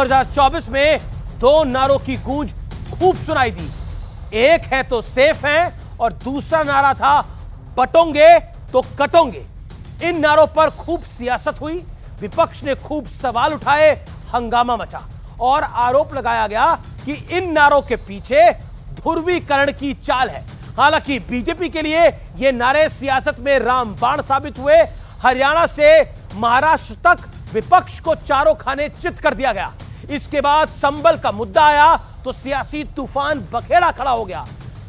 2024 में दो नारों की गूंज खूब सुनाई दी। एक है तो सेफ है और दूसरा नारा था बटोंगे तो कटोंगे। इन नारों पर खूब सियासत हुई, विपक्ष ने खूब सवाल उठाए, हंगामा मचा और आरोप लगाया गया कि इन नारों के पीछे ध्रुवीकरण की चाल है। हालांकि बीजेपी के लिए ये नारे सियासत में रामबाण साबित हुए। हरियाणा से महाराष्ट्र तक विपक्ष को चारों खाने चित कर दिया गया। इसके बाद संबल का मुद्दा आया तो सियासी तूफान बखेड़ा खड़ा हो गया।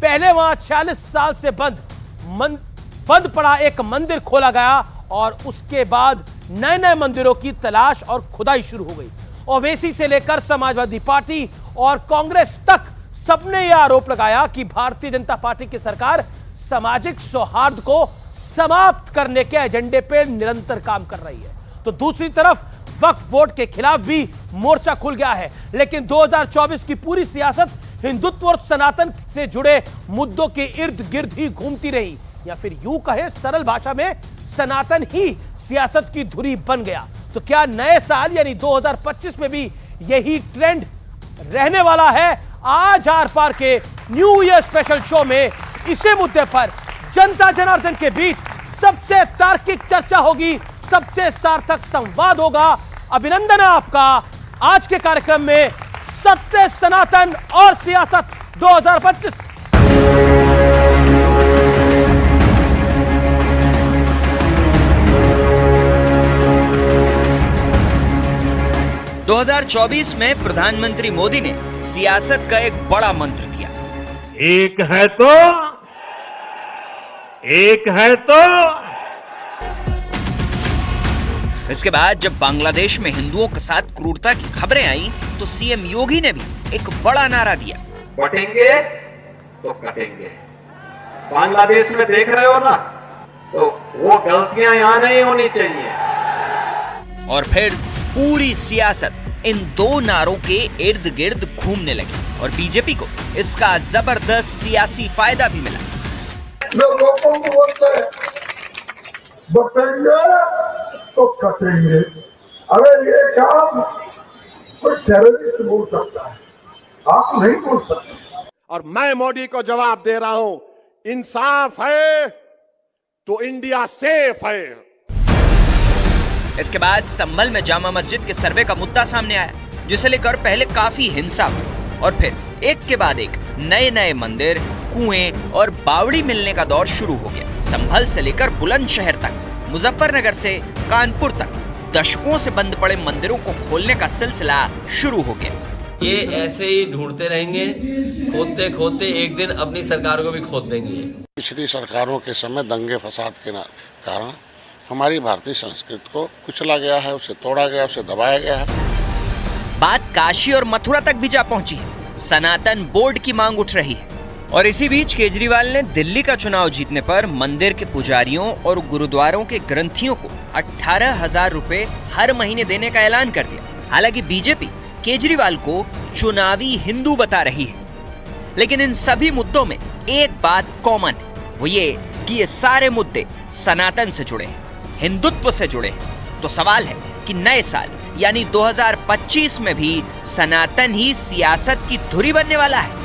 पहले वहां 46 साल से बंद पड़ा एक मंदिर खोला गया और उसके बाद नए नए मंदिरों की तलाश और खुदाई शुरू हो गई। ओवैसी से लेकर समाजवादी पार्टी और कांग्रेस तक सबने यह आरोप लगाया कि भारतीय जनता पार्टी की सरकार सामाजिक सौहार्द को समाप्त करने के एजेंडे पर निरंतर काम कर रही है। तो दूसरी तरफ वक्फ बोर्ड के खिलाफ भी मोर्चा खुल गया है। लेकिन 2024 की पूरी सियासत हिंदुत्व और सनातन से जुड़े मुद्दों के इर्द गिर्द ही घूमती रही, या फिर यूं कहे सरल भाषा में सनातन ही सियासत की धुरी बन गया। तो क्या नए साल यानी 2025 में भी यही ट्रेंड रहने वाला है? आज आर पार के न्यू ईयर स्पेशल शो में इसी मुद्दे पर जनता जनार्दन के बीच सबसे तार्किक चर्चा होगी, सबसे सार्थक संवाद होगा। अभिनंदन है आपका आज के कार्यक्रम में सत्य, सनातन और सियासत 2025। में प्रधानमंत्री मोदी ने सियासत का एक बड़ा मंत्र दिया, एक है तो। इसके बाद जब बांग्लादेश में हिंदुओं के साथ क्रूरता की खबरें आई तो सीएम योगी ने भी एक बड़ा नारा दिया, बटेंगे तो कटेंगे। बांग्लादेश में देख रहे हो ना, तो वो गलतियां यहां नहीं होनी चाहिए। और फिर पूरी सियासत इन दो नारों के इर्द गिर्द घूमने लगी और बीजेपी को इसका जबरदस्त सियासी फायदा भी मिला। लोगों को बोलते हैं बटेंगे तो कटेंगे। अरे ये काम कोई टेररिस्ट बोल सकता है, आप नहीं बोल सकते। और मैं मोदी को जवाब दे रहा हूं, इंसाफ है तो इंडिया सेफ है। इसके बाद संभल में जामा मस्जिद के सर्वे का मुद्दा सामने आया, जिसे लेकर पहले काफी हिंसा हुई और फिर एक के बाद एक नए नए मंदिर, कुएं और बावड़ी मिलने का दौर शुरू हो गया। संभल से लेकर बुलंदशहर तक, मुजफ्फरनगर से कानपुर तक दशकों से बंद पड़े मंदिरों को खोलने का सिलसिला शुरू हो गया। ये ऐसे ही ढूंढते रहेंगे, खोदते खोदते एक दिन अपनी सरकार को भी खोद देंगे। पिछली सरकारों के समय दंगे फसाद के कारण हमारी भारतीय संस्कृति को कुचला गया है, उसे तोड़ा गया, उसे दबाया गया है। बात काशी और मथुरा तक भी जा पहुंची है। सनातन बोर्ड की मांग उठ रही है और इसी बीच केजरीवाल ने दिल्ली का चुनाव जीतने पर मंदिर के पुजारियों और गुरुद्वारों के ग्रंथियों को 18,000 रुपए हर महीने देने का ऐलान कर दिया। हालांकि बीजेपी केजरीवाल को चुनावी हिंदू बता रही है, लेकिन इन सभी मुद्दों में एक बात कॉमन है, वो ये कि ये सारे मुद्दे सनातन से जुड़े हैं, हिंदुत्व से जुड़े हैं। तो सवाल है कि नए साल यानी 2025 में भी सनातन ही सियासत की धुरी बनने वाला है।